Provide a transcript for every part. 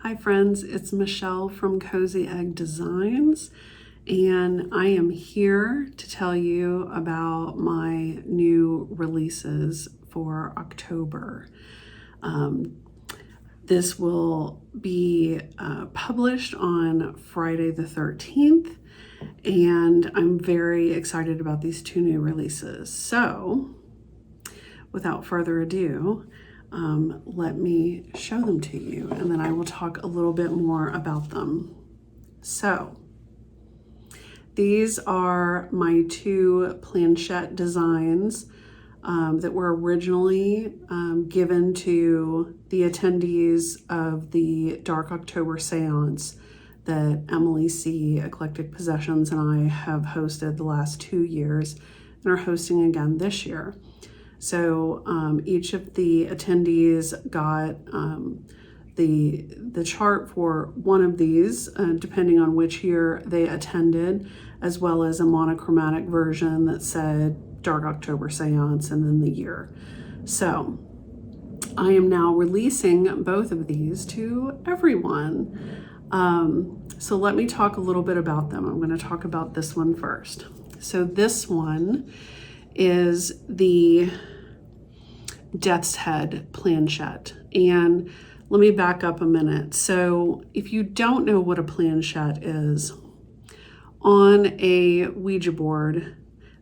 Hi friends, it's Michelle from Cozyegg Designs, and I am here to tell you about my new releases for October. This will be published on Friday the 13th, and I'm very excited about these two new releases. So, without further ado, let me show them to you, and then I will talk a little bit more about them. So these are my two planchette designs that were originally given to the attendees of the Dark October seance that Emily C. Eclectic Possessions and I have hosted the last 2 years and are hosting again this year. So each of the attendees got the chart for one of these, depending on which year they attended, as well as a monochromatic version that said Dark October Seance and then the year. So I am now releasing both of these to everyone. So let me talk a little bit about them. I'm going to talk about this one first. So this one is the Death's Head planchette. And let me back up a minute. So if you don't know what a planchette is, on a Ouija board,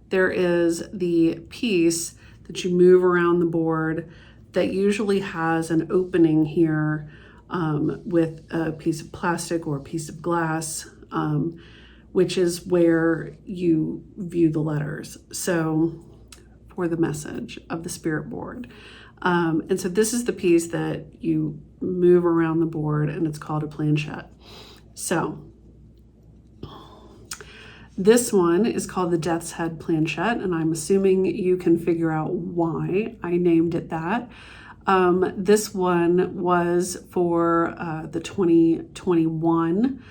there is the piece that you move around the board that usually has an opening here with a piece of plastic or a piece of glass, which is where you view the letters. So for the message of the spirit board. And so this is the piece that you move around the board, and it's called a planchette. So this one is called the Death's Head planchette, and I'm assuming you can figure out why I named it that. This one was for the 2021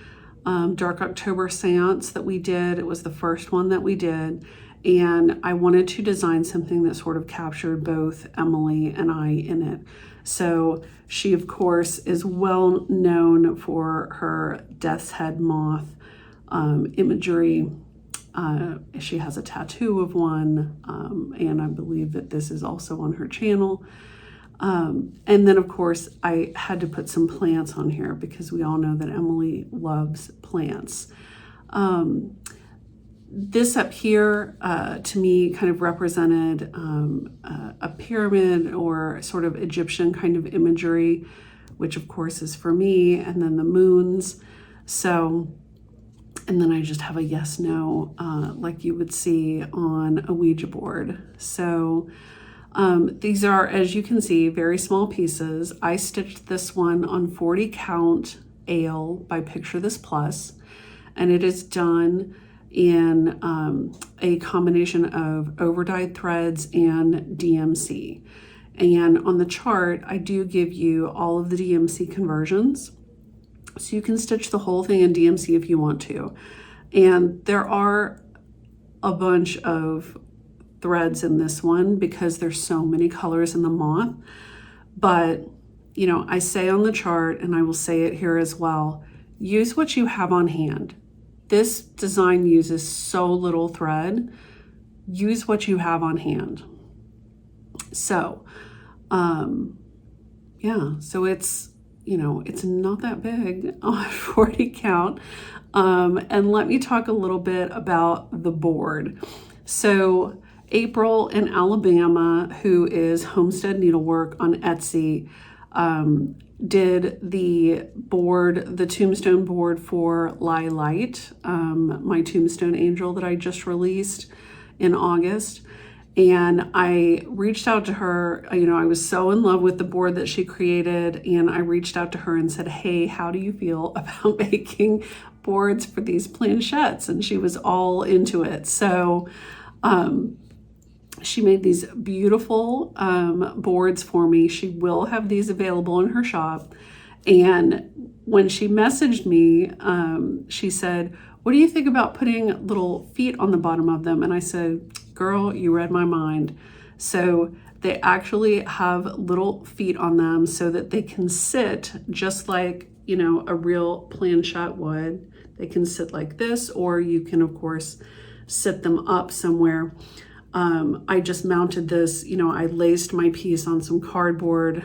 Dark October seance that we did. It was the first one that we did. And I wanted to design something that sort of captured both Emily and I in it. So she, of course, is well known for her Death's Head moth imagery. She has a tattoo of one, and I believe that this is also on her channel. And then, of course, I had to put some plants on here because we all know that Emily loves plants. This up here, to me, kind of represented a pyramid or sort of Egyptian kind of imagery, which of course is for me, and then the moons. So, and then I just have a yes, no, like you would see on a Ouija board. So these are, as you can see, very small pieces. I stitched this one on 40 count ale by Picture This Plus, and it is done in a combination of overdyed threads and DMC. And on the chart, I do give you all of the DMC conversions. So you can stitch the whole thing in DMC if you want to. And there are a bunch of threads in this one because there's so many colors in the moth. But, you know, I say on the chart, and I will say it here as well, use what you have on hand. This design uses so little thread. Use what you have on hand. So, yeah, so it's, you know, it's not that big on 40 count. And let me talk a little bit about the board. So April in Alabama, who is Homestead Needlework on Etsy, did the board, the tombstone board for Lie Light, my tombstone angel that I just released in August. And I reached out to her, you know, I was so in love with the board that she created, and I reached out to her and said, hey, how do you feel about making boards for these planchettes? And she was all into it. So she made these beautiful boards for me. She will have these available in her shop. And when she messaged me, she said, what do you think about putting little feet on the bottom of them? And I said, girl, you read my mind. So they actually have little feet on them so that they can sit just like you know, a real planchette would. They can sit like this, or you can of course sit them up somewhere. I just mounted this, you know, I laced my piece on some cardboard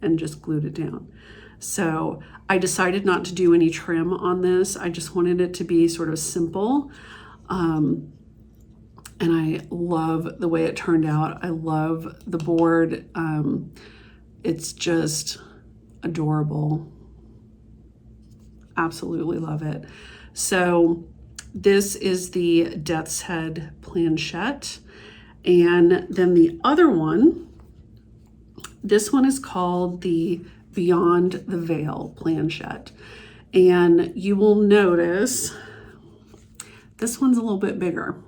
and just glued it down. So I decided not to do any trim on this. I just wanted it to be sort of simple. And I love the way it turned out. I love the board. It's just adorable. Absolutely love it. So this is the Death's Head planchette. And then the other one, this one is called the Beyond the Veil planchette. And you will notice this one's a little bit bigger.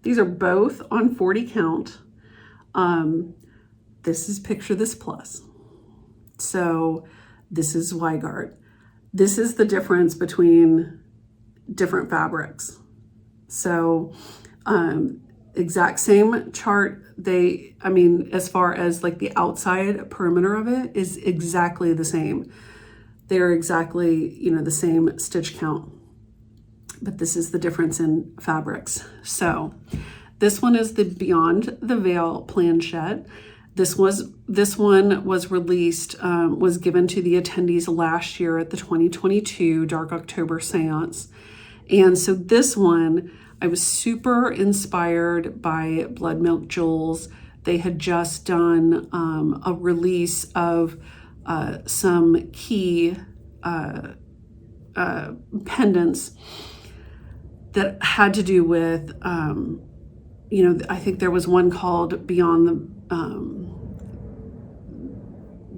These are both on 40 count. This is Picture This Plus. So this is Zweigart. This is the difference between different fabrics. So exact same chart. I mean, as far as like the outside perimeter of it is exactly the same. They're exactly, you know, the same stitch count, but this is the difference in fabrics. So this one is the Beyond the Veil planchette. This one was released, was given to the attendees last year at the 2022 Dark October Seance. And so this one, I was super inspired by Blood Milk Jewels. They had just done a release of some key pendants that had to do with, you know, I think there was one called Beyond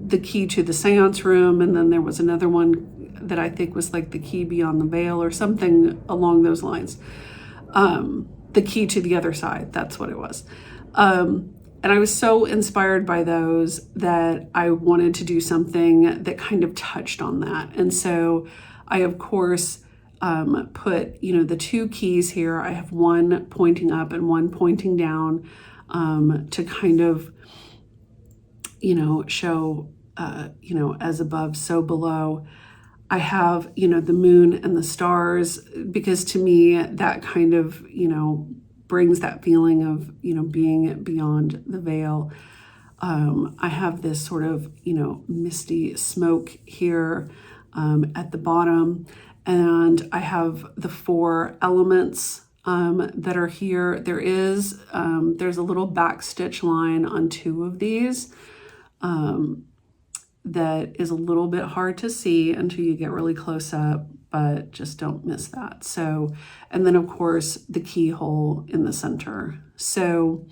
the Key to the Seance Room, and then there was another one that I think was like the Key Beyond the Veil or something along those lines. The Key to the Other Side, that's what it was. And I was so inspired by those that I wanted to do something that kind of touched on that. And so I, of course, put, you know, the two keys here. I have one pointing up and one pointing down to kind of, you know, show, you know, as above, so below. I have, you know, the moon and the stars, because to me that kind of, you know, brings that feeling of, you know, being beyond the veil. I have this sort of, you know, misty smoke here at the bottom, and I have the 4 elements that are here. There's a little back stitch line on 2 of these that is a little bit hard to see until you get really close up, but just don't miss that. So, and then of course the keyhole in the center. So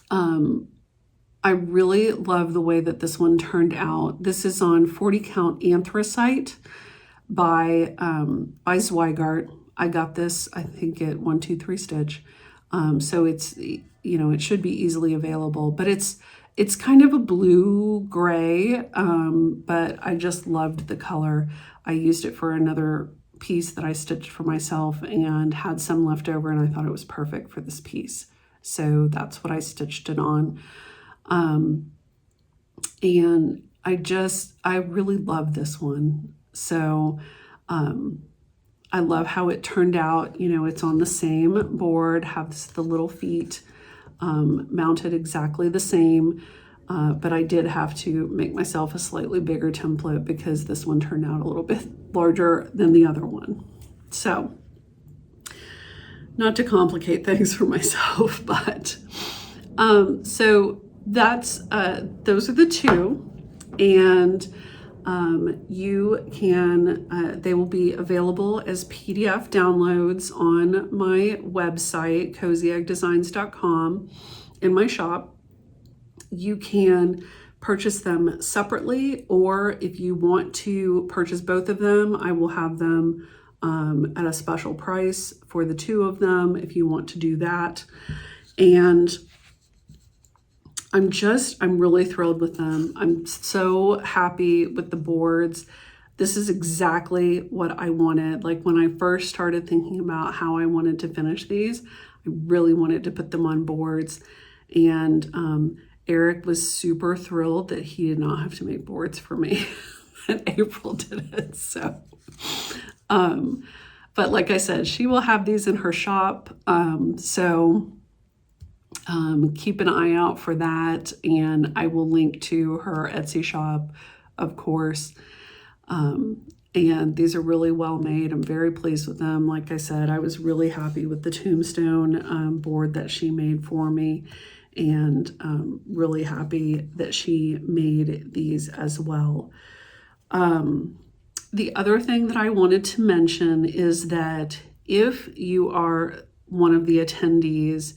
I really love the way that this one turned out. This is on 40 count anthracite by Zweigart. I got this, I think, at 1 2 3 Stitch. So it's, you know, it should be easily available, but it's kind of a blue gray, but I just loved the color. I used it for another piece that I stitched for myself and had some left over, and I thought it was perfect for this piece. So that's what I stitched it on. And I really love this one. So I love how it turned out. You know, it's on the same board, has the little feet mounted exactly the same, but I did have to make myself a slightly bigger template because this one turned out a little bit larger than the other one. So, not to complicate things for myself, but so that's those are the two, and you can they will be available as PDF downloads on my website, CozyeggDesigns.com, in my shop. You can purchase them separately, or if you want to purchase both of them, I will have them at a special price for the 2 of them if you want to do that. And I'm really thrilled with them. I'm so happy with the boards. This is exactly what I wanted. Like when I first started thinking about how I wanted to finish these, I really wanted to put them on boards. And Eric was super thrilled that he did not have to make boards for me. and April did it. So, but like I said, she will have these in her shop. Keep an eye out for that. And I will link to her Etsy shop, of course. And these are really well made. I'm very pleased with them. Like I said, I was really happy with the tombstone board that she made for me, and really happy that she made these as well. The other thing that I wanted to mention is that if you are one of the attendees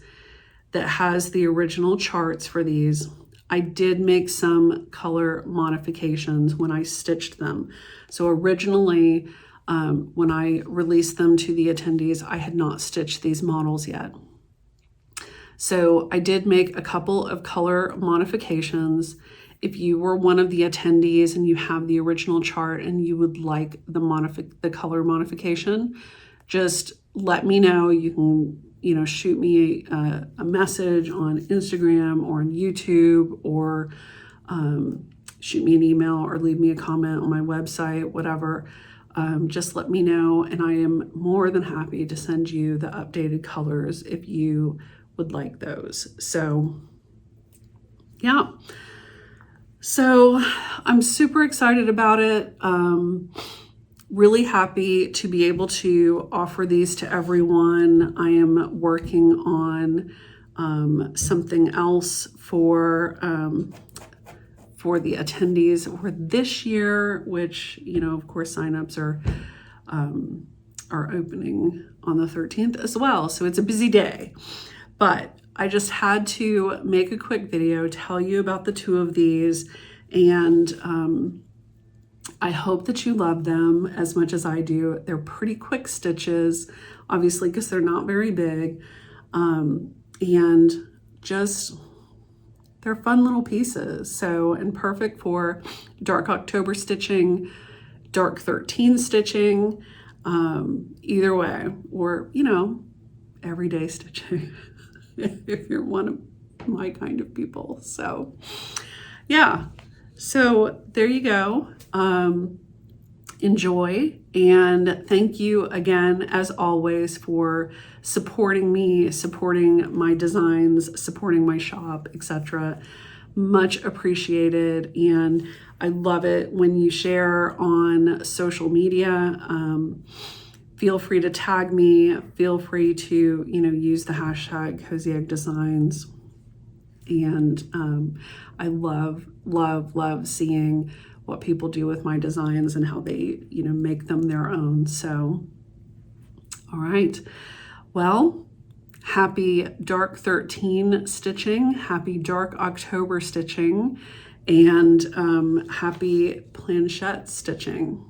that has the original charts for these, I did make some color modifications when I stitched them. So originally, when I released them to the attendees, I had not stitched these models yet. So I did make a couple of color modifications. If you were one of the attendees and you have the original chart and you would like the color modification, just let me know. You can, shoot me a message on Instagram or on YouTube, or shoot me an email or leave me a comment on my website, whatever. Just let me know, and I am more than happy to send you the updated colors if you would like those. So yeah, so I'm super excited about it. Really happy to be able to offer these to everyone. I am working on something else for the attendees for this year, which, of course, signups are opening on the 13th as well. So it's a busy day, but I just had to make a quick video, tell you about the two of these, and I hope that you love them as much as I do. They're pretty quick stitches, obviously, because they're not very big, and just they're fun little pieces. So, and perfect for dark October stitching, dark 13 stitching, either way, or, everyday stitching, if you're one of my kind of people. So yeah, so there you go. Enjoy, and thank you again, as always, for supporting me, supporting my designs, supporting my shop, etc. Much appreciated, and I love it when you share on social media. Feel free to tag me, feel free to use the hashtag Cozyegg Designs, and I love seeing what people do with my designs and how they make them their own. So all right, well, happy dark 13 stitching, happy dark October stitching, and happy planchette stitching.